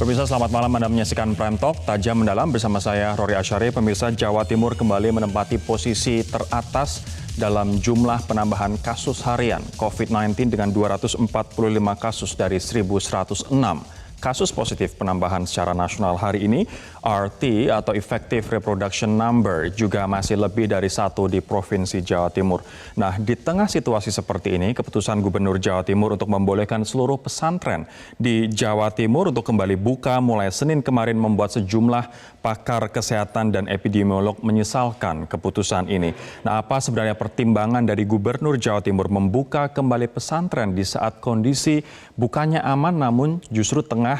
Pemirsa, selamat malam. Anda menyaksikan Prime Talk, tajam mendalam bersama saya, Rory Asyari. Pemirsa, Jawa Timur kembali menempati posisi teratas dalam jumlah penambahan kasus harian COVID-19 dengan 245 kasus dari 1.106. Kasus positif penambahan secara nasional hari ini, RT atau Effective Reproduction Number, juga masih lebih dari 1 di Provinsi Jawa Timur. Nah, di tengah situasi seperti ini, keputusan Gubernur Jawa Timur untuk membolehkan seluruh pesantren di Jawa Timur untuk kembali buka mulai Senin kemarin membuat sejumlah pakar kesehatan dan epidemiolog menyesalkan keputusan ini. Nah, apa sebenarnya pertimbangan dari Gubernur Jawa Timur membuka kembali pesantren di saat kondisi bukannya aman namun justru tengah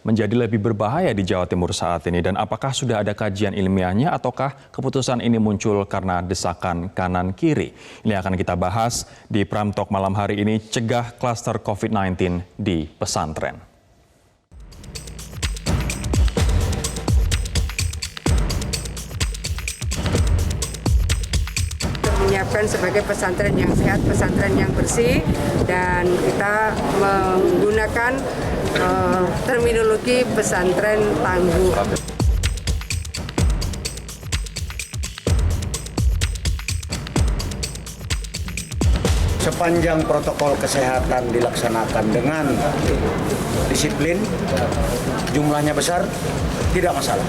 menjadi lebih berbahaya di Jawa Timur saat ini, dan apakah sudah ada kajian ilmiahnya ataukah keputusan ini muncul karena desakan kanan kiri? Ini akan kita bahas di Prime Talk malam hari ini, cegah klaster COVID-19 di pesantren. Menyiapkan sebagai pesantren yang sehat, pesantren yang bersih, dan kita menggunakan terminologi pesantren tangguh. Sepanjang protokol kesehatan dilaksanakan dengan disiplin, jumlahnya besar, tidak masalah.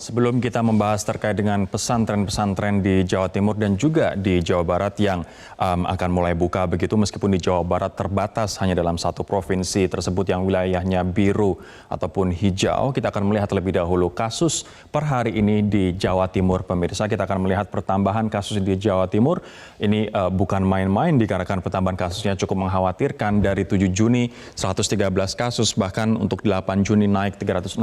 Sebelum kita membahas terkait dengan pesantren-pesantren di Jawa Timur dan juga di Jawa Barat yang akan mulai buka begitu, meskipun di Jawa Barat terbatas hanya dalam satu provinsi tersebut yang wilayahnya biru ataupun hijau, kita akan melihat terlebih dahulu kasus per hari ini di Jawa Timur. Pemirsa, kita akan melihat pertambahan kasus di Jawa Timur. Ini bukan main-main dikarenakan pertambahan kasusnya cukup mengkhawatirkan. Dari 7 Juni 113 kasus, bahkan untuk 8 Juni naik 365.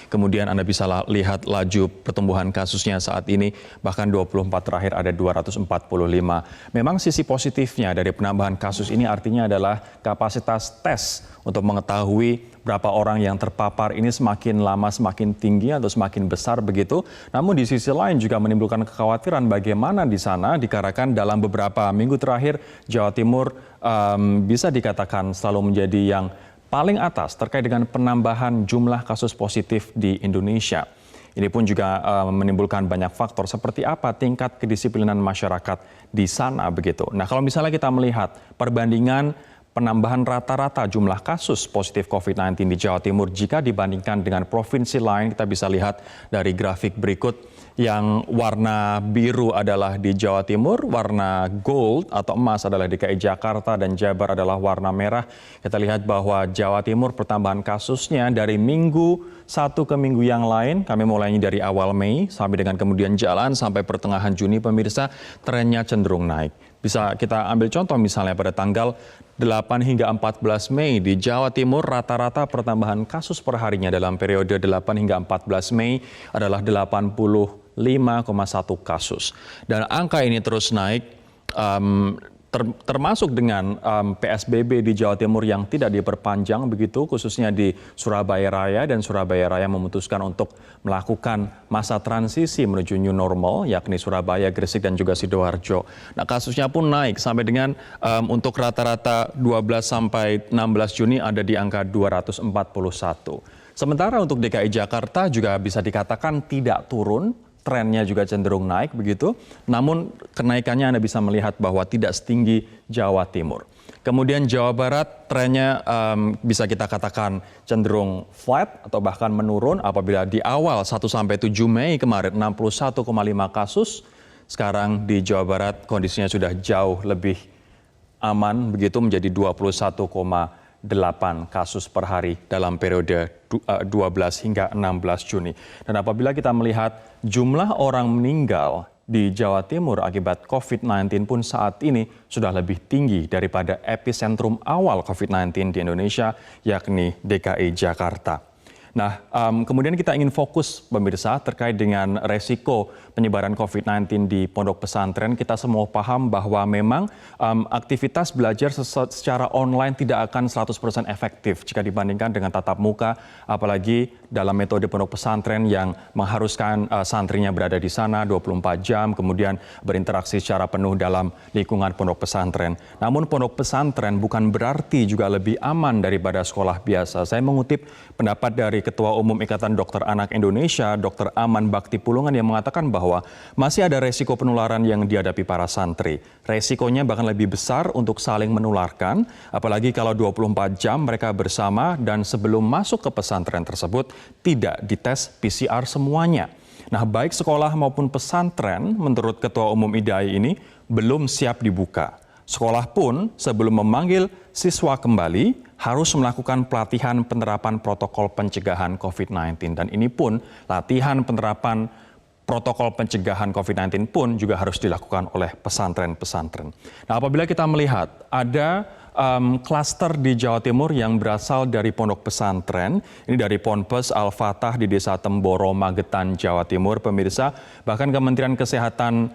Kemudian Anda bisa lihat laju pertumbuhan kasusnya saat ini, bahkan 24 terakhir ada 245. Memang sisi positifnya dari penambahan kasus ini artinya adalah kapasitas tes untuk mengetahui berapa orang yang terpapar ini semakin lama semakin tinggi atau semakin besar begitu. Namun di sisi lain juga menimbulkan kekhawatiran bagaimana di sana, dikarenakan dalam beberapa minggu terakhir Jawa Timur bisa dikatakan selalu menjadi yang paling atas terkait dengan penambahan jumlah kasus positif di Indonesia. Ini pun juga menimbulkan banyak faktor seperti apa tingkat kedisiplinan masyarakat di sana begitu. Nah, kalau misalnya kita melihat perbandingan penambahan rata-rata jumlah kasus positif COVID-19 di Jawa Timur jika dibandingkan dengan provinsi lain, kita bisa lihat dari grafik berikut. Yang warna biru adalah di Jawa Timur, warna gold atau emas adalah DKI Jakarta, dan Jabar adalah warna merah. Kita lihat bahwa Jawa Timur pertambahan kasusnya dari minggu satu ke minggu yang lain, kami mulainya dari awal Mei sampai dengan kemudian jalan sampai pertengahan Juni, pemirsa, trennya cenderung naik. Bisa kita ambil contoh misalnya pada tanggal 8 hingga 14 Mei di Jawa Timur, rata-rata pertambahan kasus perharinya dalam periode 8 hingga 14 Mei adalah 85,1 kasus. Dan angka ini terus naik, termasuk dengan PSBB di Jawa Timur yang tidak diperpanjang begitu, khususnya di Surabaya Raya, dan Surabaya Raya memutuskan untuk melakukan masa transisi menuju new normal, yakni Surabaya, Gresik, dan juga Sidoarjo. Nah, kasusnya pun naik sampai dengan untuk rata-rata 12 sampai 16 Juni ada di angka 241. Sementara untuk DKI Jakarta juga bisa dikatakan tidak turun, trennya juga cenderung naik begitu, namun kenaikannya Anda bisa melihat bahwa tidak setinggi Jawa Timur. Kemudian Jawa Barat trennya bisa kita katakan cenderung flat atau bahkan menurun apabila di awal 1 sampai 7 Mei kemarin 61,5 kasus, sekarang di Jawa Barat kondisinya sudah jauh lebih aman begitu menjadi 21,8 kasus per hari dalam periode 12 hingga 16 Juni. Dan apabila kita melihat jumlah orang meninggal di Jawa Timur akibat COVID-19 pun saat ini sudah lebih tinggi daripada epicentrum awal COVID-19 di Indonesia, yakni DKI Jakarta. Nah, kemudian kita ingin fokus pemirsa terkait dengan resiko penyebaran COVID-19 di pondok pesantren. Kita semua paham bahwa memang aktivitas belajar secara online tidak akan 100% efektif jika dibandingkan dengan tatap muka, apalagi dalam metode pondok pesantren yang mengharuskan santrinya berada di sana 24 jam, kemudian berinteraksi secara penuh dalam lingkungan pondok pesantren. Namun pondok pesantren bukan berarti juga lebih aman daripada sekolah biasa. Saya mengutip pendapat dari Ketua Umum Ikatan Dokter Anak Indonesia, Dr. Aman Bakti Pulungan yang mengatakan bahwa masih ada resiko penularan yang dihadapi para santri. Resikonya bahkan lebih besar untuk saling menularkan, apalagi kalau 24 jam mereka bersama dan sebelum masuk ke pesantren tersebut tidak dites PCR semuanya. Nah, baik sekolah maupun pesantren menurut Ketua Umum IDAI ini belum siap dibuka. Sekolah pun sebelum memanggil siswa kembali harus melakukan pelatihan penerapan protokol pencegahan COVID-19. Dan ini pun latihan penerapan protokol pencegahan COVID-19 pun juga harus dilakukan oleh pesantren-pesantren. Nah, apabila kita melihat ada klaster di Jawa Timur yang berasal dari pondok pesantren, ini dari Ponpes Al-Fatah di Desa Temboro, Magetan, Jawa Timur, pemirsa, bahkan Kementerian Kesehatan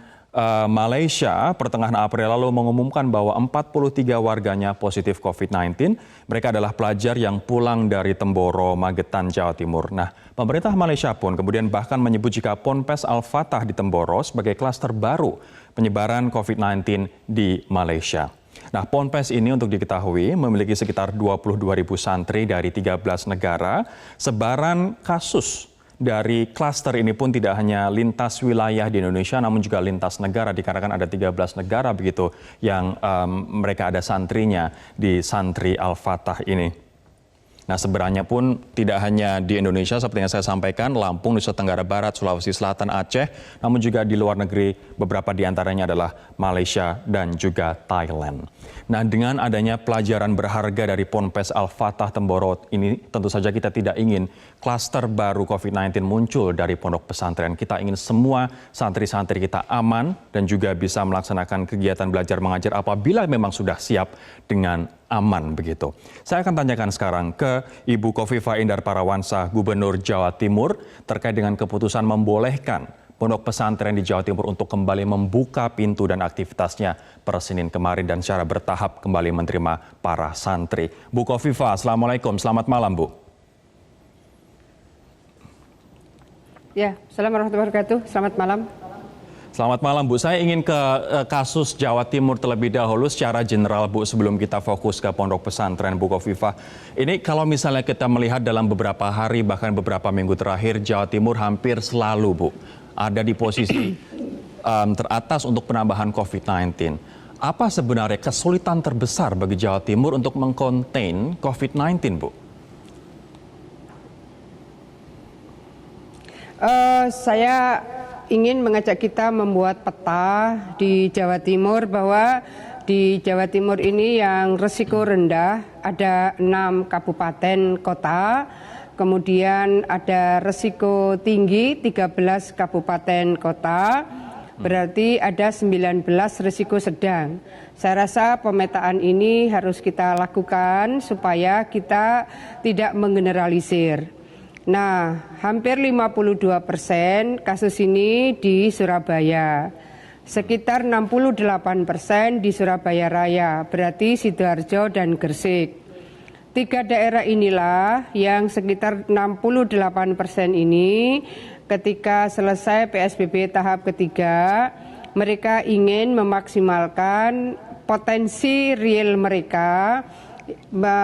Malaysia pertengahan April lalu mengumumkan bahwa 43 warganya positif COVID-19. Mereka adalah pelajar yang pulang dari Temboro, Magetan, Jawa Timur. Nah, pemerintah Malaysia pun kemudian bahkan menyebut jika Ponpes Al-Fatah di Temboro sebagai klaster baru penyebaran COVID-19 di Malaysia. Nah, Ponpes ini untuk diketahui memiliki sekitar 22.000 santri dari 13 negara. Sebaran kasus dari klaster ini pun tidak hanya lintas wilayah di Indonesia, namun juga lintas negara, dikarenakan ada 13 negara begitu yang mereka ada santrinya di santri Al-Fatah ini. Nah, sebenarnya pun tidak hanya di Indonesia seperti yang saya sampaikan, Lampung, Nusa Tenggara Barat, Sulawesi Selatan, Aceh, namun juga di luar negeri beberapa di antaranya adalah Malaysia dan juga Thailand. Nah, dengan adanya pelajaran berharga dari Ponpes Al-Fatah Temboro ini, tentu saja kita tidak ingin klaster baru COVID-19 muncul dari pondok pesantren. Kita ingin semua santri-santri kita aman dan juga bisa melaksanakan kegiatan belajar mengajar apabila memang sudah siap dengan aman begitu. Saya akan tanyakan sekarang ke Ibu Khofifah Indar Parawansa, Gubernur Jawa Timur, terkait dengan keputusan membolehkan pondok pesantren di Jawa Timur untuk kembali membuka pintu dan aktivitasnya per Senin kemarin dan secara bertahap kembali menerima para santri. Bu Khofifah, Assalamualaikum, selamat malam Bu. Ya, Assalamualaikum warahmatullahi wabarakatuh, selamat malam. Selamat malam Bu, saya ingin ke kasus Jawa Timur terlebih dahulu secara general Bu sebelum kita fokus ke pondok pesantren Bu Khofifah. Ini kalau misalnya kita melihat dalam beberapa hari bahkan beberapa minggu terakhir Jawa Timur hampir selalu Bu ada di posisi teratas untuk penambahan COVID-19. Apa sebenarnya kesulitan terbesar bagi Jawa Timur untuk mengkontain COVID-19 Bu? Saya ingin mengajak kita membuat peta di Jawa Timur bahwa di Jawa Timur ini yang risiko rendah ada 6 kabupaten kota, kemudian ada risiko tinggi 13 kabupaten kota, berarti ada 19 risiko sedang. Saya rasa pemetaan ini harus kita lakukan supaya kita tidak menggeneralisir. Nah, hampir 52% kasus ini di Surabaya. Sekitar 68% di Surabaya Raya, berarti Sidoarjo dan Gresik. 3 daerah inilah yang sekitar 68% ini ketika selesai PSBB tahap ketiga, mereka ingin memaksimalkan potensi real mereka.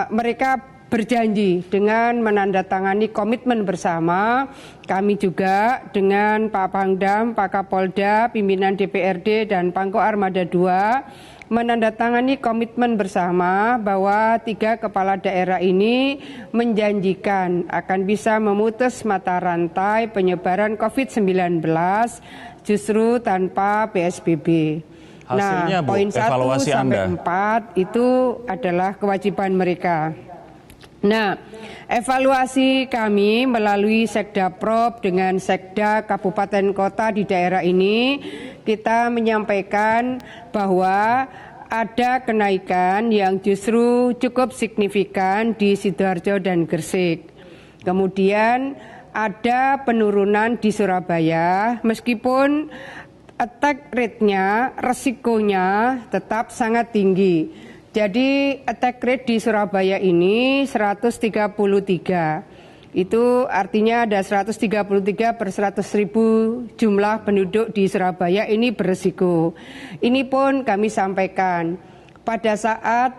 Mereka berjanji dengan menandatangani komitmen bersama, kami juga dengan Pak Pangdam, Pak Kapolda, pimpinan DPRD dan Pangko Armada 2 menandatangani komitmen bersama bahwa 3 kepala daerah ini menjanjikan akan bisa memutus mata rantai penyebaran COVID-19 justru tanpa PSBB. Hasilnya, nah, poin 1 sampai 4 itu adalah kewajiban mereka. Nah, evaluasi kami melalui Sekda Prop dengan Sekda Kabupaten Kota di daerah ini, kita menyampaikan bahwa ada kenaikan yang justru cukup signifikan di Sidoarjo dan Gresik. Kemudian ada penurunan di Surabaya, meskipun attack rate-nya, resikonya tetap sangat tinggi. Jadi attack rate di Surabaya ini 133. Itu artinya ada 133 per 100.000 jumlah penduduk di Surabaya ini beresiko. Ini pun kami sampaikan pada saat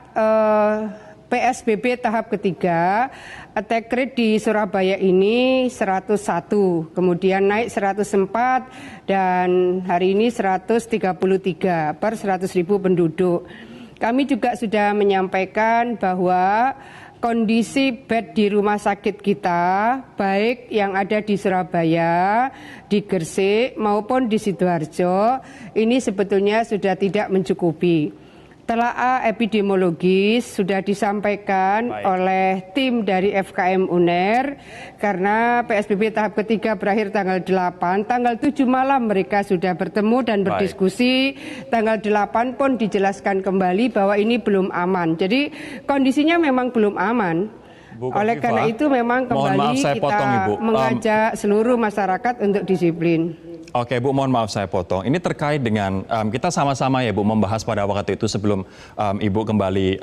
PSBB tahap ketiga, attack rate di Surabaya ini 101, kemudian naik 104 dan hari ini 133 per 100.000 penduduk. Kami juga sudah menyampaikan bahwa kondisi bed di rumah sakit kita, baik yang ada di Surabaya, di Gresik maupun di Sidoarjo, ini sebetulnya sudah tidak mencukupi. Telaah epidemiologis sudah disampaikan oleh tim dari FKM UNER karena PSBB tahap ketiga berakhir tanggal 8, tanggal 7 malam mereka sudah bertemu dan berdiskusi, tanggal 8 pun dijelaskan kembali bahwa ini belum aman. Jadi kondisinya memang belum aman. Oleh karena itu memang kembali kita mengajak seluruh masyarakat untuk disiplin. Oke Bu, mohon maaf saya potong. Ini terkait dengan kita sama-sama ya Bu membahas pada waktu itu sebelum Ibu kembali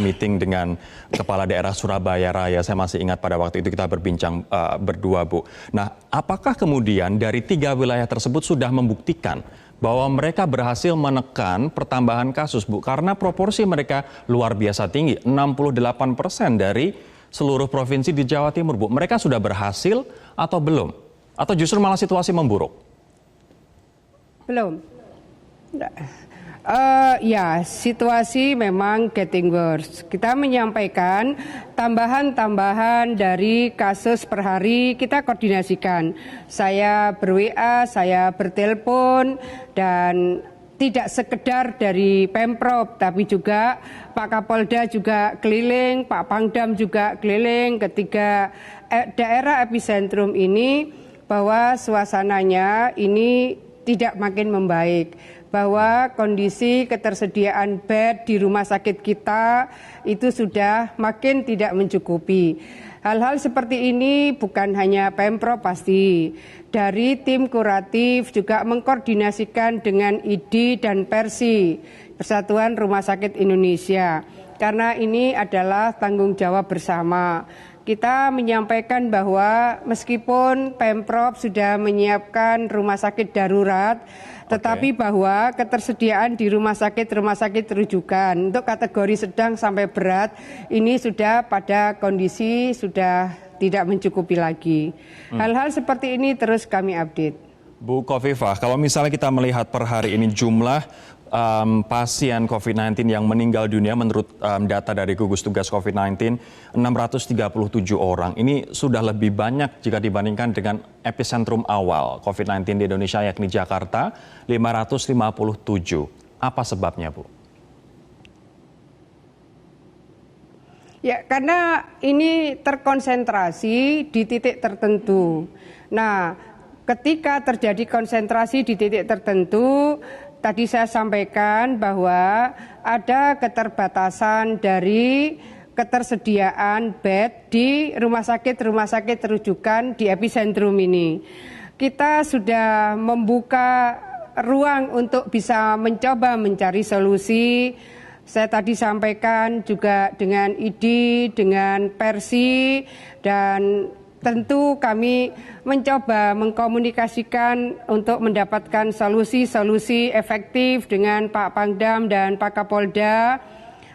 meeting dengan Kepala Daerah Surabaya Raya. Saya masih ingat pada waktu itu kita berbincang berdua Bu. Nah, apakah kemudian dari 3 wilayah tersebut sudah membuktikan bahwa mereka berhasil menekan pertambahan kasus Bu? Karena proporsi mereka luar biasa tinggi, 68% dari seluruh provinsi di Jawa Timur Bu. Mereka sudah berhasil atau belum? Atau justru malah situasi memburuk? Belum. Ya, situasi memang getting worse. Kita menyampaikan tambahan-tambahan dari kasus per hari kita koordinasikan. Saya ber-WA, saya bertelepon, dan tidak sekedar dari Pemprov, tapi juga Pak Kapolda juga keliling, Pak Pangdam juga keliling ketiga daerah epicentrum ini, bahwa suasananya ini tidak makin membaik, bahwa kondisi ketersediaan bed di rumah sakit kita itu sudah makin tidak mencukupi. Hal-hal seperti ini bukan hanya Pemprov pasti, dari tim kuratif juga mengkoordinasikan dengan ID dan Persi, Persatuan Rumah Sakit Indonesia, karena ini adalah tanggung jawab bersama. Kita menyampaikan bahwa meskipun Pemprov sudah menyiapkan rumah sakit darurat, tetapi bahwa ketersediaan di rumah sakit rujukan untuk kategori sedang sampai berat ini sudah pada kondisi sudah tidak mencukupi lagi. Hal-hal seperti ini terus kami update. Bu Khofifah, kalau misalnya kita melihat per hari ini jumlah pasien COVID-19 yang meninggal dunia menurut data dari gugus tugas COVID-19 637 orang. Ini sudah lebih banyak jika dibandingkan dengan epicentrum awal COVID-19 di Indonesia yakni Jakarta 557. Apa sebabnya Bu? Ya, karena ini terkonsentrasi di titik tertentu. Nah, ketika terjadi konsentrasi di titik tertentu, tadi saya sampaikan bahwa ada keterbatasan dari ketersediaan bed di rumah sakit rujukan di epicentrum ini. Kita sudah membuka ruang untuk bisa mencoba mencari solusi. Saya tadi sampaikan juga dengan ID, dengan Persi, dan tentu kami mencoba mengkomunikasikan untuk mendapatkan solusi-solusi efektif dengan Pak Pangdam dan Pak Kapolda.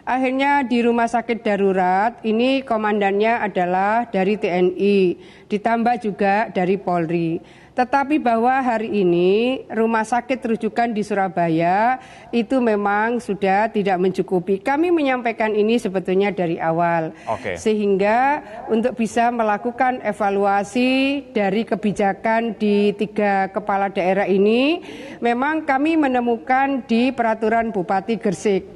Akhirnya di rumah sakit darurat ini komandannya adalah dari TNI, ditambah juga dari Polri. Tetapi bahwa hari ini rumah sakit rujukan di Surabaya itu memang sudah tidak mencukupi. Kami menyampaikan ini sebetulnya dari awal. Sehingga untuk bisa melakukan evaluasi dari kebijakan di 3 kepala daerah ini, memang kami menemukan di peraturan Bupati Gresik.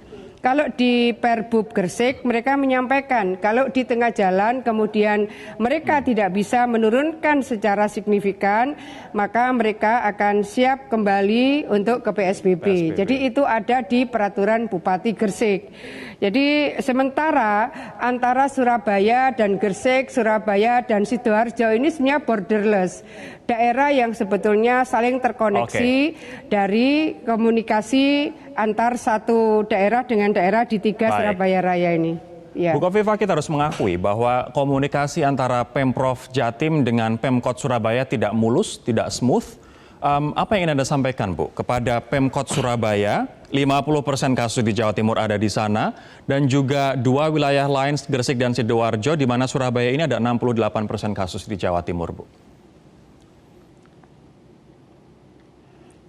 Kalau di Perbub Gresik mereka menyampaikan kalau di tengah jalan kemudian mereka tidak bisa menurunkan secara signifikan, maka mereka akan siap kembali untuk ke PSBB. Jadi itu ada di peraturan Bupati Gresik. Jadi sementara antara Surabaya dan Gresik, Surabaya dan Sidoarjo ini sebenarnya borderless. Daerah yang sebetulnya saling terkoneksi dari komunikasi antar satu daerah dengan daerah di 3 Surabaya Raya ini. Ya. Bu Kofifa, kita harus mengakui bahwa komunikasi antara Pemprov Jatim dengan Pemkot Surabaya tidak mulus, tidak smooth. Apa yang ingin Anda sampaikan, Bu, kepada Pemkot Surabaya, 50% kasus di Jawa Timur ada di sana, dan juga 2 wilayah lain, Gresik dan Sidoarjo, di mana Surabaya ini ada 68% kasus di Jawa Timur, Bu?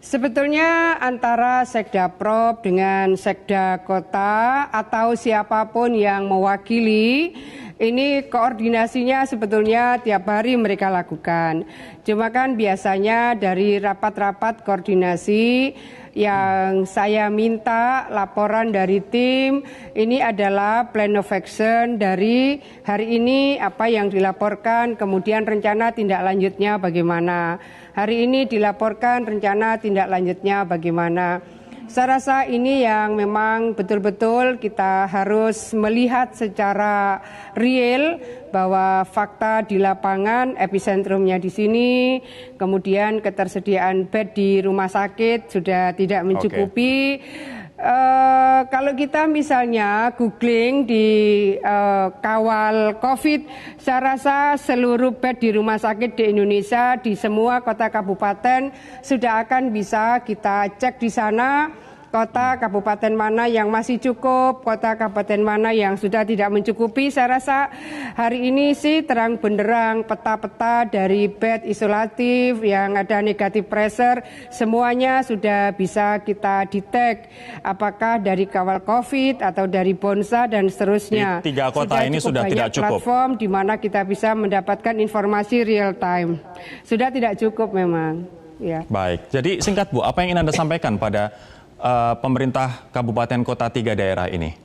Sebetulnya antara Sekda Prop dengan Sekda Kota atau siapapun yang mewakili, ini koordinasinya sebetulnya tiap hari mereka lakukan. Cuma kan biasanya dari rapat-rapat koordinasi yang saya minta laporan dari tim, ini adalah plan of action dari hari ini apa yang dilaporkan, kemudian rencana tindak lanjutnya bagaimana. Hari ini dilaporkan rencana tindak lanjutnya bagaimana. Saya rasa ini yang memang betul-betul kita harus melihat secara real bahwa fakta di lapangan epicentrumnya di sini, kemudian ketersediaan bed di rumah sakit sudah tidak mencukupi. Kalau kita misalnya googling di kawal COVID, saya rasa seluruh bed di rumah sakit di Indonesia di semua kota kabupaten sudah akan bisa kita cek di sana. Kota kabupaten mana yang masih cukup, kota kabupaten mana yang sudah tidak mencukupi. Saya rasa hari ini sih terang benderang peta-peta dari bed isolatif yang ada negatif pressure, semuanya sudah bisa kita detect apakah dari kawal COVID atau dari Bonsa dan seterusnya. Di 3 kota ini sudah tidak cukup. Platform di mana kita bisa mendapatkan informasi real time. Sudah tidak cukup memang. Ya. Baik, jadi singkat Bu, apa yang ingin Anda sampaikan pada pemerintah kabupaten kota 3 daerah ini?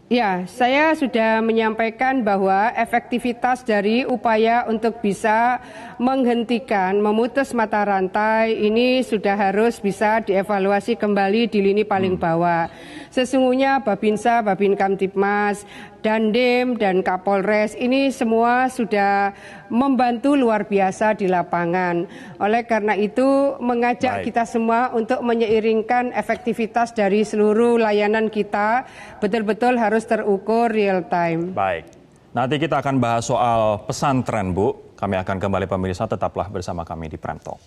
Ya, saya sudah menyampaikan bahwa efektivitas dari upaya untuk bisa menghentikan, memutus mata rantai ini sudah harus bisa dievaluasi kembali di lini paling bawah. Sesungguhnya Babinsa, Babin Kamtipmas, Dandim dan Kapolres ini semua sudah membantu luar biasa di lapangan. Oleh karena itu mengajak kita semua untuk menyeiringkan efektivitas dari seluruh layanan kita betul-betul harus terukur real time. Baik, nanti kita akan bahas soal pesantren, Bu. Kami akan kembali pemirsa, tetaplah bersama kami di Prime Talk.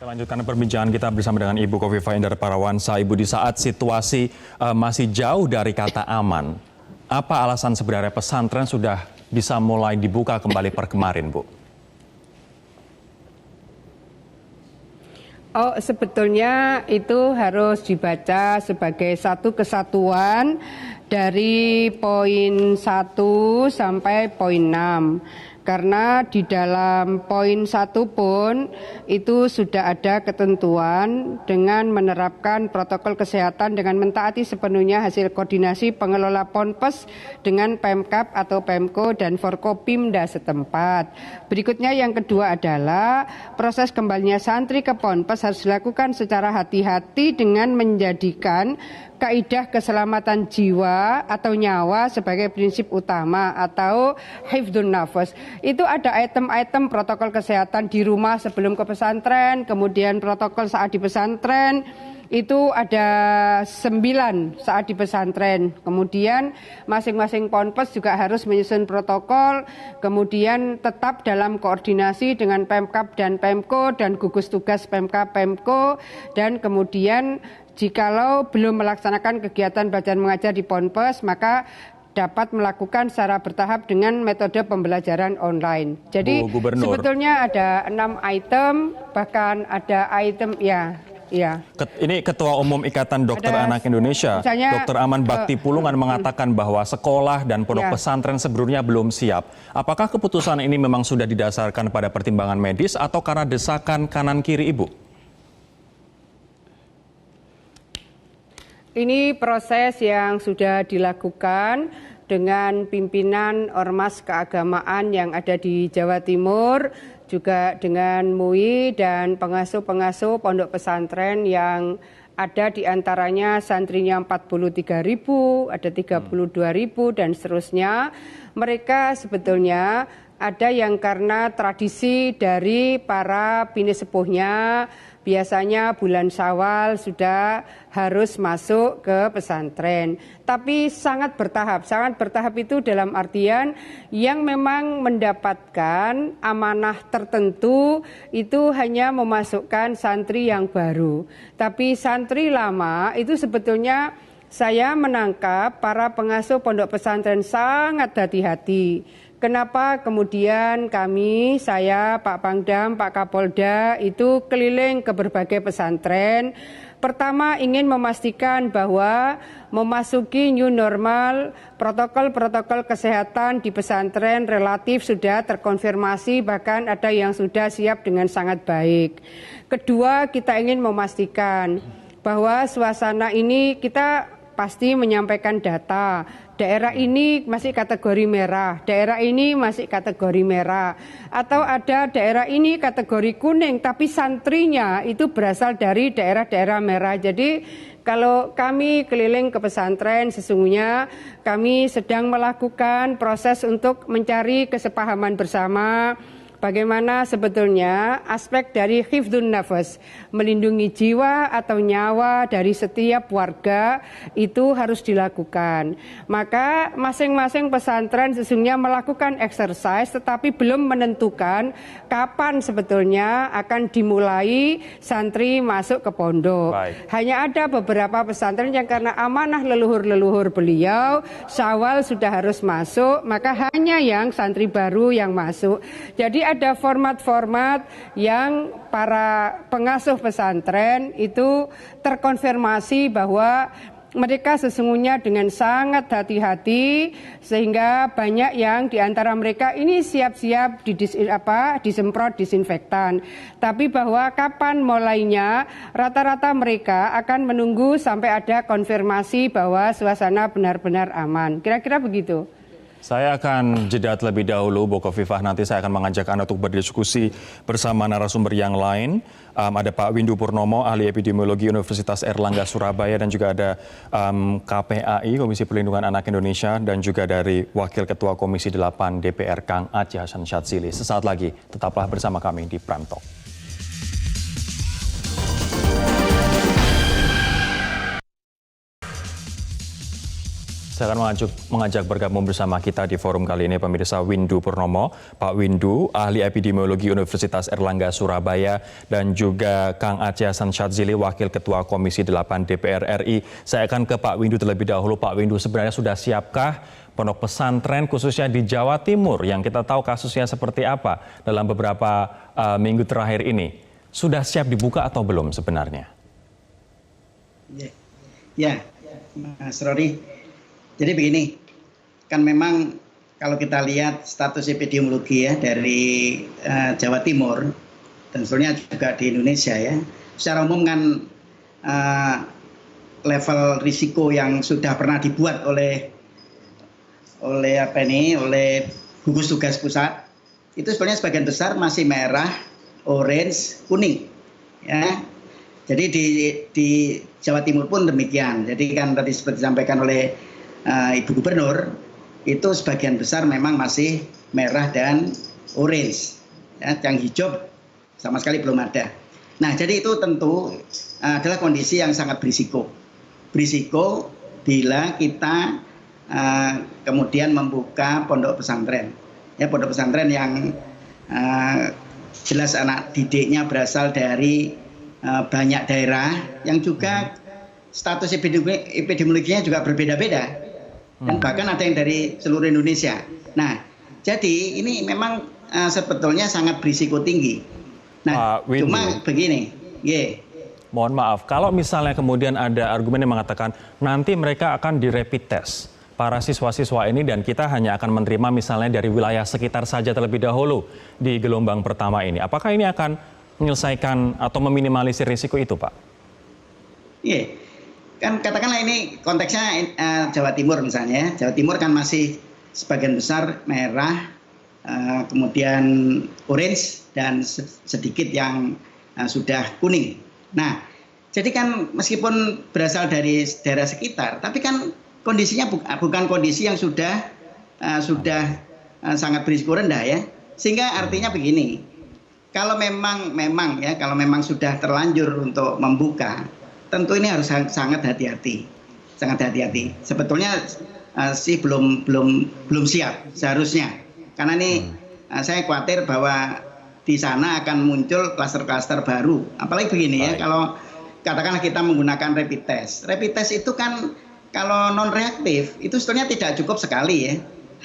Lanjutkan perbincangan kita bersama dengan Ibu Kofifa Indar Parawansa. Ibu, di saat situasi masih jauh dari kata aman, apa alasan sebenarnya pesantren sudah bisa mulai dibuka kembali per kemarin, Bu? Oh, sebetulnya itu harus dibaca sebagai satu kesatuan dari poin 1 sampai poin 6. Karena di dalam poin 1 pun itu sudah ada ketentuan dengan menerapkan protokol kesehatan dengan mentaati sepenuhnya hasil koordinasi pengelola Ponpes dengan Pemkab atau Pemko dan Forkopimda setempat. Berikutnya yang kedua adalah proses kembalinya santri ke Ponpes harus dilakukan secara hati-hati dengan menjadikan kaidah keselamatan jiwa atau nyawa sebagai prinsip utama atau hifdzun nafas. Itu ada item-item protokol kesehatan di rumah sebelum ke pesantren, kemudian protokol saat di pesantren, itu ada 9 saat di pesantren. Kemudian masing-masing ponpes juga harus menyusun protokol, kemudian tetap dalam koordinasi dengan Pemkab dan Pemko dan gugus tugas Pemkab Pemko, dan kemudian jikalau belum melaksanakan kegiatan belajar mengajar di ponpes, maka dapat melakukan secara bertahap dengan metode pembelajaran online. Jadi sebetulnya ada 6 item, bahkan ada item ya Ya. Ini Ketua Umum Ikatan Dokter Anak Indonesia, misalnya, Dr. Aman Bakti Pulungan mengatakan bahwa sekolah dan pondok pesantren sebelumnya belum siap. Apakah keputusan ini memang sudah didasarkan pada pertimbangan medis atau karena desakan kanan kiri Ibu? Ini proses yang sudah dilakukan dengan pimpinan ormas keagamaan yang ada di Jawa Timur, juga dengan MUI dan pengasuh-pengasuh pondok pesantren yang ada di antaranya santrinya 43.000, ada 32.000 dan seterusnya. Mereka sebetulnya ada yang karena tradisi dari para bini sepuhnya, biasanya bulan Syawal sudah harus masuk ke pesantren. Tapi sangat bertahap. Sangat bertahap itu dalam artian yang memang mendapatkan amanah tertentu itu hanya memasukkan santri yang baru. Tapi santri lama itu sebetulnya saya menangkap para pengasuh pondok pesantren sangat hati-hati. Kenapa kemudian kami, saya, Pak Pangdam, Pak Kapolda itu keliling ke berbagai pesantren. Pertama ingin memastikan bahwa memasuki new normal, protokol-protokol kesehatan di pesantren relatif sudah terkonfirmasi, bahkan ada yang sudah siap dengan sangat baik. Kedua, kita ingin memastikan bahwa suasana ini kita pasti menyampaikan data. Daerah ini masih kategori merah, daerah ini masih kategori merah. Atau ada daerah ini kategori kuning, tapi santrinya itu berasal dari daerah-daerah merah. Jadi kalau kami keliling ke pesantren, sesungguhnya kami sedang melakukan proses untuk mencari kesepahaman bersama. Bagaimana sebetulnya aspek dari hifdzun nafas, melindungi jiwa atau nyawa dari setiap warga itu harus dilakukan. Maka masing-masing pesantren sesungguhnya melakukan exercise tetapi belum menentukan kapan sebetulnya akan dimulai santri masuk ke pondok. Hanya ada beberapa pesantren yang karena amanah leluhur-leluhur beliau, Syawal sudah harus masuk, maka hanya yang santri baru yang masuk. Jadi ada format-format yang para pengasuh pesantren itu terkonfirmasi bahwa mereka sesungguhnya dengan sangat hati-hati sehingga banyak yang diantara mereka ini siap-siap disemprot disinfektan. Tapi bahwa kapan mulainya, rata-rata mereka akan menunggu sampai ada konfirmasi bahwa suasana benar-benar aman. Kira-kira begitu. Saya akan jeda terlebih dahulu, Bu Khofifah. Nanti saya akan mengajak Anda untuk berdiskusi bersama narasumber yang lain. Ada Pak Windu Purnomo, ahli epidemiologi Universitas Airlangga Surabaya, dan juga ada KPAI, Komisi Perlindungan Anak Indonesia, dan juga dari Wakil Ketua Komisi 8 DPR, Kang Aceh Hasan Syadzili. Sesaat lagi, tetaplah bersama kami di Prime Talk. Saya akan mengajak bergabung bersama kita di forum kali ini pemirsa Windu Purnomo. Pak Windu, ahli epidemiologi Universitas Airlangga Surabaya, dan juga Kang Aceh Hasan Syadzili, Wakil Ketua Komisi 8 DPR RI. Saya akan ke Pak Windu terlebih dahulu. Pak Windu, sebenarnya sudah siapkah pondok pesantren khususnya di Jawa Timur yang kita tahu kasusnya seperti apa dalam beberapa minggu terakhir ini? Sudah siap dibuka atau belum sebenarnya? Ya, Mas Rory. Jadi begini, kan memang kalau kita lihat status epidemiologi ya dari Jawa Timur dan sebenarnya juga di Indonesia ya, secara umum kan level risiko yang sudah pernah dibuat oleh gugus tugas pusat itu sebenarnya sebagian besar masih merah, orange, kuning, ya. Jadi di Jawa Timur pun demikian. Jadi kan tadi seperti disampaikan oleh Ibu Gubernur, itu sebagian besar memang masih merah dan orange, ya, yang hijau sama sekali belum ada. Nah, jadi itu tentu adalah kondisi yang sangat berisiko bila kita kemudian membuka pondok pesantren, ya, pondok pesantren yang jelas anak didiknya berasal dari banyak daerah yang juga status epidemiologinya juga berbeda-beda. Dan bahkan ada yang dari seluruh Indonesia. Nah, jadi ini memang sebetulnya sangat berisiko tinggi. Nah, cuma begini, mohon maaf, kalau misalnya kemudian ada argumen yang mengatakan nanti mereka akan di rapid test para siswa-siswa ini dan kita hanya akan menerima misalnya dari wilayah sekitar saja terlebih dahulu di gelombang pertama ini. Apakah ini akan menyelesaikan atau meminimalisir risiko itu, Pak? Iya, kan katakanlah ini konteksnya Jawa Timur misalnya. Jawa Timur kan masih sebagian besar merah, kemudian orange dan sedikit yang sudah kuning. Nah, jadi kan meskipun berasal dari daerah sekitar, tapi kan kondisinya bukan kondisi yang sudah sangat berisiko rendah ya. Sehingga artinya begini, kalau memang sudah terlanjur untuk membuka, tentu ini harus sangat hati-hati, Sebetulnya sih belum siap seharusnya, karena ini saya khawatir bahwa di sana akan muncul klaster-klaster baru. Apalagi begini ya, kalau katakanlah kita menggunakan rapid test itu kan kalau non reaktif itu sebetulnya tidak cukup sekali ya,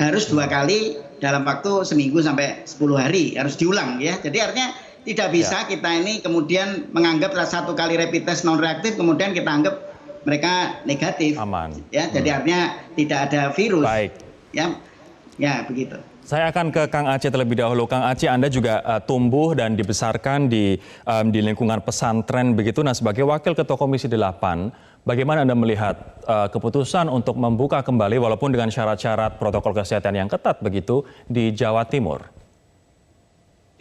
harus 2 kali dalam waktu seminggu sampai 10 hari harus diulang ya. Jadi artinya tidak bisa kita ini kemudian menganggap 1 kali rapid test non reaktif kemudian kita anggap mereka negatif. Aman. Ya, jadi artinya tidak ada virus. Baik. Ya begitu. Saya akan ke Kang Aceh terlebih dahulu. Kang Aceh, Anda juga tumbuh dan dibesarkan di lingkungan pesantren begitu. Nah, sebagai Wakil Ketua Komisi 8, bagaimana Anda melihat keputusan untuk membuka kembali walaupun dengan syarat-syarat protokol kesehatan yang ketat begitu di Jawa Timur?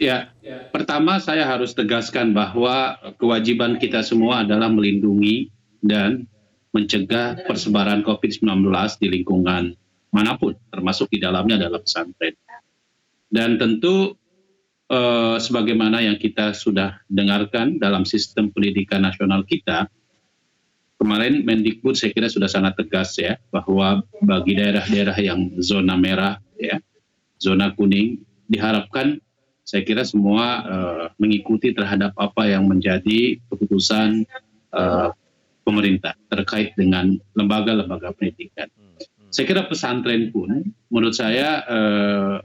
Ya, pertama saya harus tegaskan bahwa kewajiban kita semua adalah melindungi dan mencegah persebaran COVID-19 di lingkungan manapun, termasuk di dalamnya adalah pesantren. Dan tentu sebagaimana yang kita sudah dengarkan dalam sistem pendidikan nasional kita, kemarin Mendikbud saya kira sudah sangat tegas ya, bahwa bagi daerah-daerah yang zona merah, ya, zona kuning, diharapkan saya kira semua mengikuti terhadap apa yang menjadi keputusan pemerintah terkait dengan lembaga-lembaga pendidikan. Saya kira pesantren pun menurut saya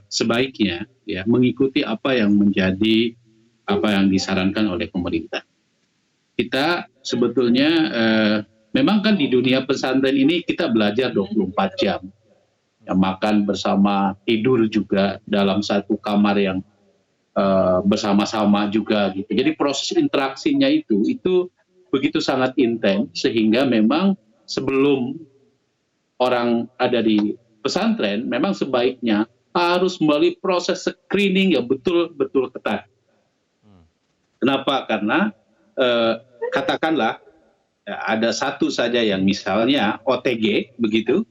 sebaiknya ya mengikuti apa yang menjadi apa yang disarankan oleh pemerintah. Kita sebetulnya memang kan di dunia pesantren ini kita belajar 24 jam. Ya, makan bersama, tidur juga dalam satu kamar yang bersama-sama juga gitu. Jadi proses interaksinya itu begitu sangat intens sehingga memang sebelum orang ada di pesantren memang sebaiknya harus melalui proses screening yang betul-betul ketat. Kenapa? Karena katakanlah ada satu saja yang misalnya OTG begitu,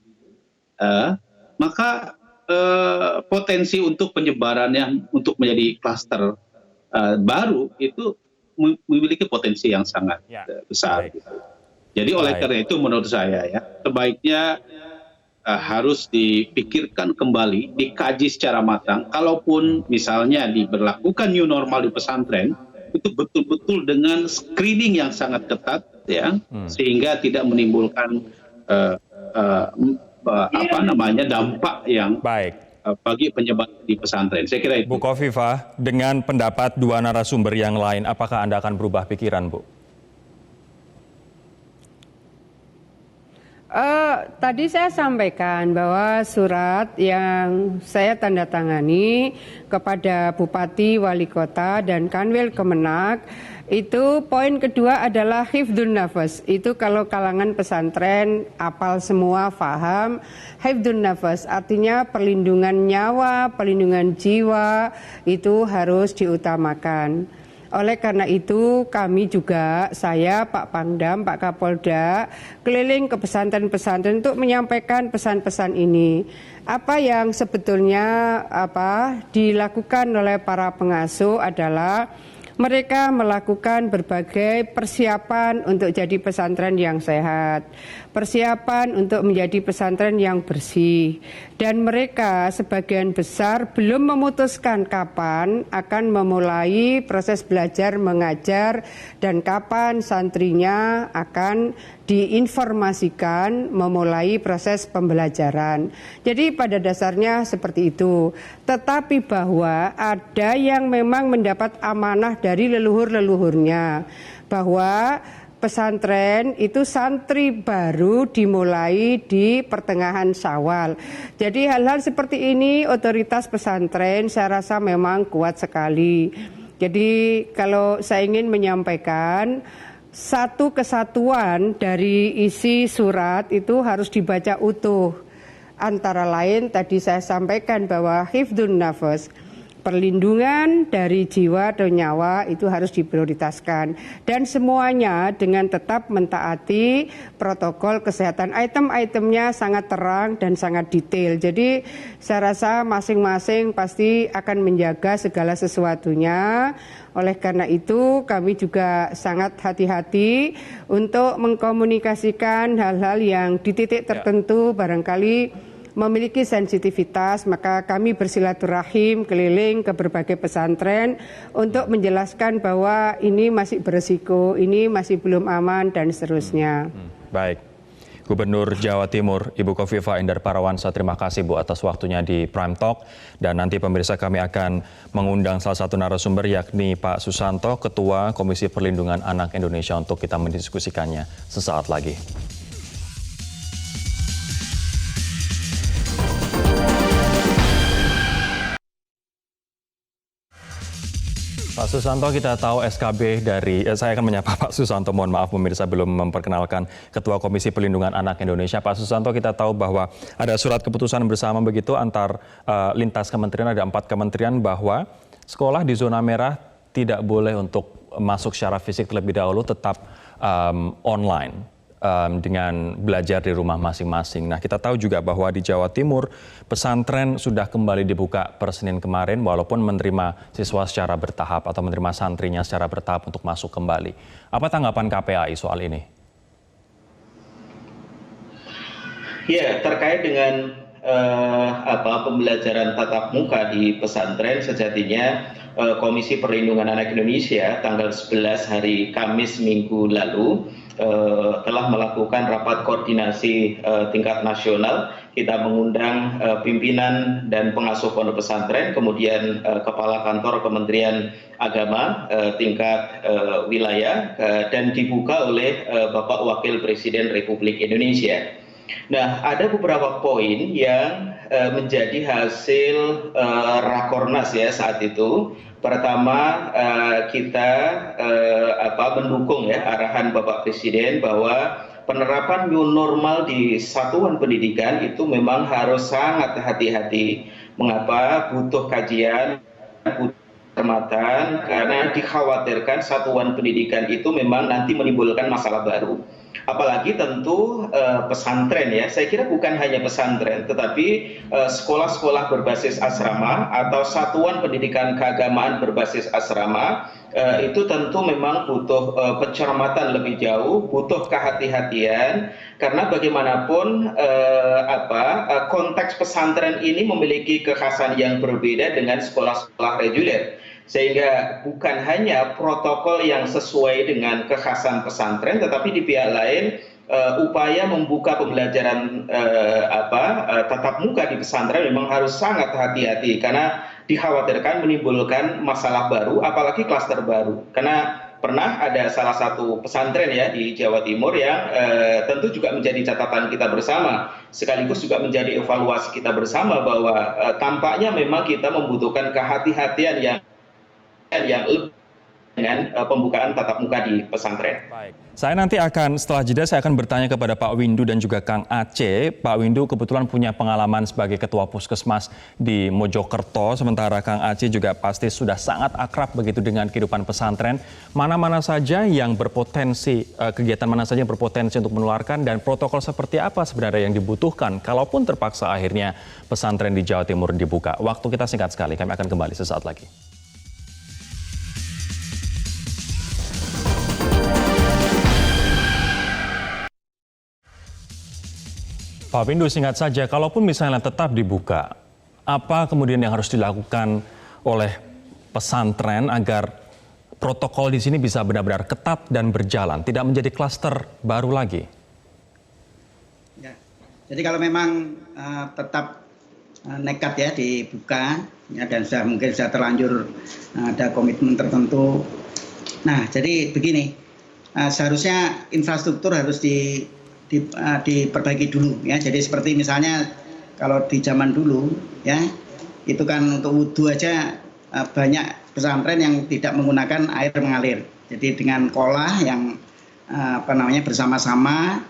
maka potensi untuk penyebarannya untuk menjadi klaster baru itu memiliki potensi yang sangat besar. Gitu. Jadi oleh karena itu menurut saya ya sebaiknya harus dipikirkan kembali, dikaji secara matang. Kalaupun misalnya diberlakukan new normal di pesantren, itu betul-betul dengan screening yang sangat ketat, ya, sehingga tidak menimbulkan dampak yang bagi penyebaran di pesantren. Saya kira itu. Bu Khofifah, dengan pendapat 2 narasumber yang lain, apakah Anda akan berubah pikiran, Bu? Tadi saya sampaikan bahwa surat yang saya tanda tangani kepada Bupati, Wali Kota, dan Kanwil Kemenak, itu poin kedua adalah hifdzun nafas. Itu kalau kalangan pesantren apal semua, paham. Hifdzun nafas artinya perlindungan nyawa, perlindungan jiwa itu harus diutamakan. Oleh karena itu kami juga, saya, Pak Pangdam, Pak Kapolda, keliling ke pesantren-pesantren untuk menyampaikan pesan-pesan ini. Apa yang sebetulnya dilakukan oleh para pengasuh adalah mereka melakukan berbagai persiapan untuk jadi pesantren yang sehat, persiapan untuk menjadi pesantren yang bersih, dan mereka sebagian besar belum memutuskan kapan akan memulai proses belajar mengajar dan kapan santrinya akan diinformasikan memulai proses pembelajaran. Jadi pada dasarnya seperti itu. Tetapi bahwa ada yang memang mendapat amanah dari leluhur-leluhurnya. bahwa pesantren itu santri baru dimulai di pertengahan Syawal. Jadi hal-hal seperti ini otoritas pesantren saya rasa memang kuat sekali. Jadi kalau saya ingin menyampaikan, satu kesatuan dari isi surat itu harus dibaca utuh. Antara lain tadi saya sampaikan bahwa hifdzun nafas, perlindungan dari jiwa dan nyawa itu harus diprioritaskan. Dan semuanya dengan tetap mentaati protokol kesehatan. Item-itemnya sangat terang dan sangat detail. Jadi saya rasa masing-masing pasti akan menjaga segala sesuatunya. Oleh karena itu kami juga sangat hati-hati untuk mengkomunikasikan hal-hal yang di titik tertentu barangkali memiliki sensitivitas, maka kami bersilaturahim keliling ke berbagai pesantren untuk menjelaskan bahwa ini masih beresiko, ini masih belum aman dan seterusnya. Baik. Gubernur Jawa Timur, Ibu Khofifah Indar Parawansa, terima kasih Bu atas waktunya di Prime Talk. Dan nanti pemirsa kami akan mengundang salah satu narasumber yakni Pak Susanto, Ketua Komisi Perlindungan Anak Indonesia untuk kita mendiskusikannya sesaat lagi. Pak Susanto, kita tahu SKB dari, saya akan menyapa Pak Susanto, mohon maaf pemirsa belum memperkenalkan Ketua Komisi Perlindungan Anak Indonesia. Pak Susanto, kita tahu bahwa ada surat keputusan bersama begitu antar lintas kementerian, ada 4 kementerian bahwa sekolah di zona merah tidak boleh untuk masuk secara fisik terlebih dahulu, tetap online. Dengan belajar di rumah masing-masing. Nah, kita tahu juga bahwa di Jawa Timur pesantren sudah kembali dibuka per Senin kemarin walaupun menerima siswa secara bertahap atau menerima santrinya secara bertahap untuk masuk kembali. Apa tanggapan KPAI soal ini? Ya, terkait dengan pembelajaran tatap muka di pesantren, sejatinya Komisi Perlindungan Anak Indonesia tanggal 11 hari Kamis minggu lalu telah melakukan rapat koordinasi tingkat nasional. Kita mengundang pimpinan dan pengasuh pondok pesantren, kemudian kepala kantor Kementerian Agama tingkat wilayah, dan dibuka oleh Bapak Wakil Presiden Republik Indonesia. Nah, ada beberapa poin yang menjadi hasil rakornas ya saat itu. Pertama, kita mendukung ya arahan Bapak Presiden bahwa penerapan new normal di satuan pendidikan itu memang harus sangat hati-hati. Mengapa? Butuh kajian, butuh cermatan, karena dikhawatirkan satuan pendidikan itu memang nanti menimbulkan masalah baru. Apalagi tentu pesantren ya, saya kira bukan hanya pesantren, tetapi sekolah-sekolah berbasis asrama atau satuan pendidikan keagamaan berbasis asrama itu tentu memang butuh pencermatan lebih jauh, butuh kehati-hatian, karena bagaimanapun konteks pesantren ini memiliki kekhasan yang berbeda dengan sekolah-sekolah reguler. Sehingga bukan hanya protokol yang sesuai dengan kekhasan pesantren, tetapi di pihak lain upaya membuka pembelajaran tatap muka di pesantren memang harus sangat hati-hati karena dikhawatirkan menimbulkan masalah baru, apalagi klaster baru. Karena pernah ada salah satu pesantren ya di Jawa Timur yang tentu juga menjadi catatan kita bersama, sekaligus juga menjadi evaluasi kita bersama bahwa tampaknya memang kita membutuhkan kehati-hatian yang lebih dengan pembukaan tatap muka di pesantren. Baik. Saya nanti akan, setelah jeda saya akan bertanya kepada Pak Windu dan juga Kang Aceh. Pak Windu kebetulan punya pengalaman sebagai Ketua Puskesmas di Mojokerto, sementara Kang Aceh juga pasti sudah sangat akrab begitu dengan kehidupan pesantren. Mana-mana saja yang berpotensi, kegiatan mana saja yang berpotensi untuk menularkan, dan protokol seperti apa sebenarnya yang dibutuhkan kalaupun terpaksa akhirnya pesantren di Jawa Timur dibuka. Waktu kita singkat sekali, kami akan kembali sesaat lagi. Pak Windu, singkat saja, kalaupun misalnya tetap dibuka, apa kemudian yang harus dilakukan oleh pesantren agar protokol di sini bisa benar-benar ketat dan berjalan, tidak menjadi klaster baru lagi? Ya, jadi kalau memang tetap nekat ya dibuka, ya, dan mungkin sudah terlanjur ada komitmen tertentu. Nah, jadi begini, seharusnya infrastruktur harus diperbaiki dulu ya. Jadi seperti misalnya kalau di zaman dulu ya, itu kan untuk wudhu aja banyak pesantren yang tidak menggunakan air mengalir. Jadi dengan kolah yang bersama-sama,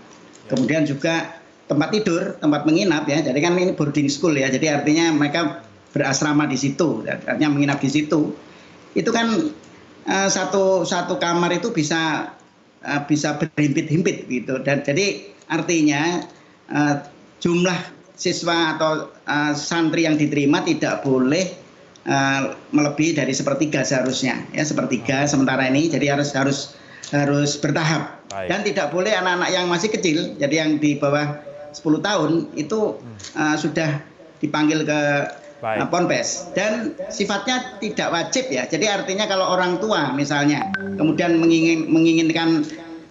kemudian juga tempat tidur, tempat menginap ya. Jadi kan ini boarding school ya. Jadi artinya mereka berasrama di situ, artinya menginap di situ. Itu kan satu kamar itu bisa berhimpit-himpit gitu. Dan jadi artinya jumlah siswa atau santri yang diterima tidak boleh melebihi dari sepertiga seharusnya ya, sepertiga sementara ini. Jadi harus bertahap. Baik. Dan tidak boleh anak-anak yang masih kecil, jadi yang di bawah 10 tahun itu sudah dipanggil ke Ponpes, dan sifatnya tidak wajib ya. Jadi artinya kalau orang tua misalnya kemudian menginginkan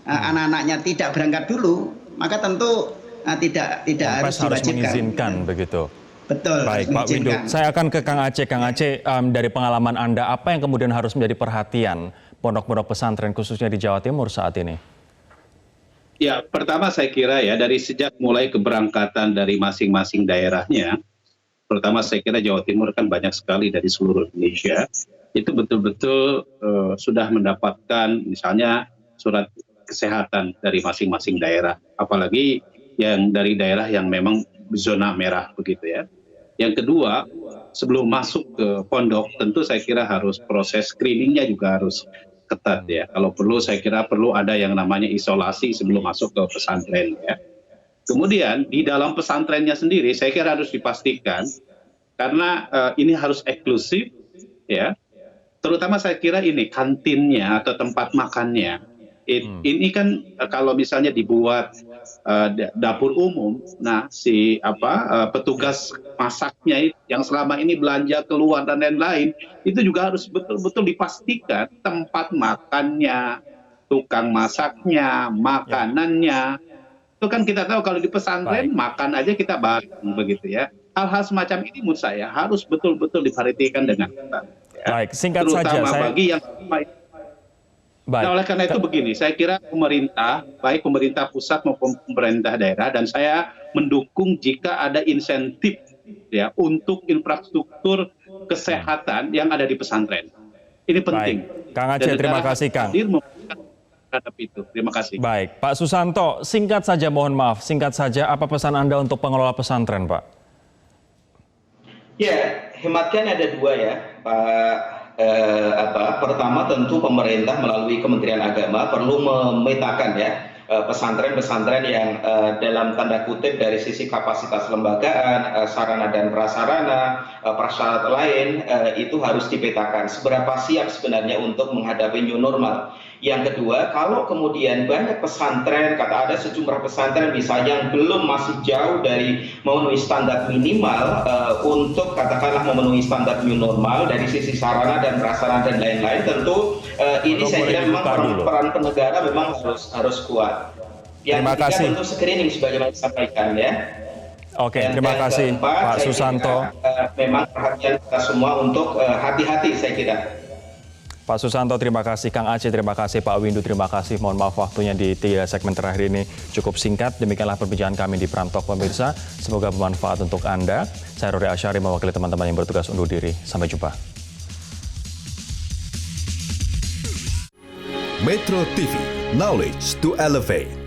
anak-anaknya tidak berangkat dulu, maka tentu tidak harus diwajibkan. Mengizinkan begitu. Betul. Baik, Pak Windu. Saya akan ke Kang Aceh. Kang Aceh, dari pengalaman Anda, apa yang kemudian harus menjadi perhatian pondok-pondok pesantren khususnya di Jawa Timur saat ini? Ya, pertama saya kira ya, dari sejak mulai keberangkatan dari masing-masing daerahnya, terutama saya kira Jawa Timur kan banyak sekali dari seluruh Indonesia, itu betul-betul sudah mendapatkan misalnya surat kesehatan dari masing-masing daerah, apalagi yang dari daerah yang memang zona merah begitu ya. Yang kedua, sebelum masuk ke pondok tentu saya kira harus proses screeningnya juga harus ketat ya. Kalau perlu saya kira perlu ada yang namanya isolasi sebelum masuk ke pesantren ya. Kemudian di dalam pesantrennya sendiri saya kira harus dipastikan, karena ini harus eksklusif ya. Terutama saya kira ini kantinnya atau tempat makannya. Ini kan kalau misalnya dibuat dapur umum, nah si petugas masaknya yang selama ini belanja keluar dan lain-lain, itu juga harus betul-betul dipastikan tempat makannya, tukang masaknya, makanannya. Itu kan kita tahu kalau di pesantren makan aja kita bareng begitu ya. Hal-hal semacam ini menurut saya harus betul-betul diperhatikan dengan ketat. Ya. Baik, singkat saja. Terutama bagi yang Nah, oleh karena itu begini, saya kira pemerintah, baik pemerintah pusat maupun pemerintah daerah, dan saya mendukung jika ada insentif ya untuk infrastruktur kesehatan yang ada di pesantren. Ini penting. Baik. Kang Aceh, terima kasih Kang. Itu. Terima kasih. Baik, Pak Susanto, singkat saja, mohon maaf, singkat saja, apa pesan Anda untuk pengelola pesantren, Pak? Ya, hematkan ada dua ya, Pak. Pertama tentu pemerintah melalui Kementerian Agama perlu memetakan ya pesantren-pesantren yang dalam tanda kutip dari sisi kapasitas lembagaan, sarana dan prasarana, prasyarat lain itu harus dipetakan seberapa siap sebenarnya untuk menghadapi new normal. Yang kedua, kalau kemudian banyak pesantren, kata ada sejumlah pesantren misalnya yang belum masih jauh dari memenuhi standar minimal untuk katakanlah memenuhi standar new normal dari sisi sarana dan prasarana dan lain-lain, tentu ini saya kira memang peran penegara memang harus kuat. Yang ketiga tentu screening sebagaimana disampaikan ya. Oke, terima kasih Pak Susanto. Memang perhatian kita semua untuk hati-hati saya kira. Pak Susanto, terima kasih. Kang Aceh, terima kasih. Pak Windu, terima kasih. Mohon maaf waktunya di 3 segmen terakhir ini cukup singkat. Demikianlah perbincangan kami di Prantok pemirsa. Semoga bermanfaat untuk Anda. Saya Rory Asyari mewakili teman-teman yang bertugas undur diri. Sampai jumpa. Metro TV, knowledge to elevate.